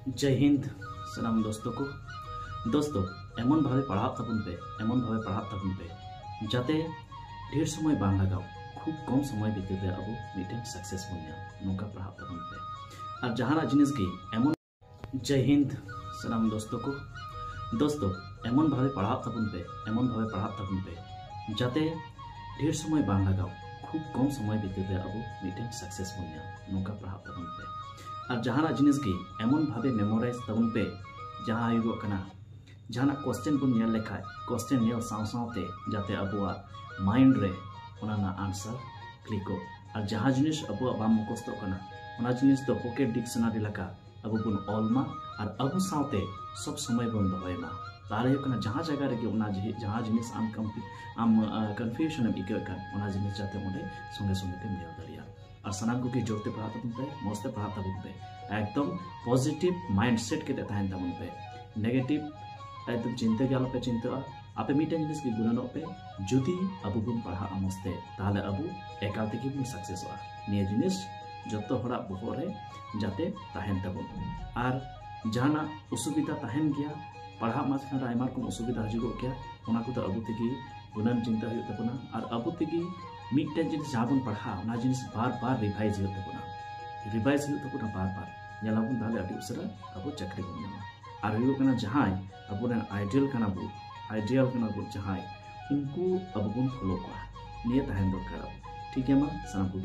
जय हिंद सलाम दोस्तों को। दोस्तों एमन भावे पढ़ाव ताबुन पे जाते ढेर समय बांग लगाव खूब कम समय बीते अब मिटन सक्सेस बन नौका पढ़ाव ताबुन पे और जहाना जिनिस की एमन जय हिंद सलाम दोस्तों को। दोस्तों एमन भावे पढ़ाव ताबुन पे जाते ढेर समय बांग लगाव खूब कम समय बीते अब मिटन सक्सेस बन नौका पढ़ाव ताबुन पे और जहाना जिनिस की एमन भावे मेमोराइज ताबुन पे जहाँ हुगोग कना जहाना क्वेश्चन बन नेल लेखा क्वेश्चन नेल सावते जाते अबुआ माइंड रे ओना आंसर क्लिको और जहाँ जिनिस अबुआ बाम मुखस्त कना ओना जिनिस तो पॉकेट डिक्शनारी लेखा अब बन ऑलमा और अब सावते सब समय बन दहयमा तारे कना जहाँ जगह रे ओना जहाँ जिनिस आम कन्फ्यूजन एम इको कन ओना जिनिस जाते ओंडे संगे संगे ते नेल दरिया और सानाम को जोरते पढ़ा ताबुन पे मस्ते पढ़ा ताबुन पे एकदम पॉजिटिव माइंडसेट के तहन ताबुन पे नेगेटिव एकदम चिंता के आलोपे चिंता आपे मिटन जिनिस की गुणन पे जुदी अबु बुन पढ़ा मस्ते ताहले अबु एकाल तेगी बुन सक्सेस होआ निये जिनिस जतो हड़ा बहर रे जाते तहन ताबुन और जहाना असुविधा तहन गया पढ़ा मास खान आयमा रकम असुविधा हजुगो गया ओना को तो अबु तेगी गुणन चिंता हुई ताबुना और अबु तेगी मिटन जिनिस जहाँ बन पढ़ा ओना जिनिस बार बार रिवाइज हुई ताबुना बार बार नेलाबुन ताहले अति उसरा अबु चाकरी बन नामा और हुई कना जहां अबु आइडियल कना बु जहां उनको अबु बन फॉलो करा निये तहन दरकार ठीक है मा सनाम को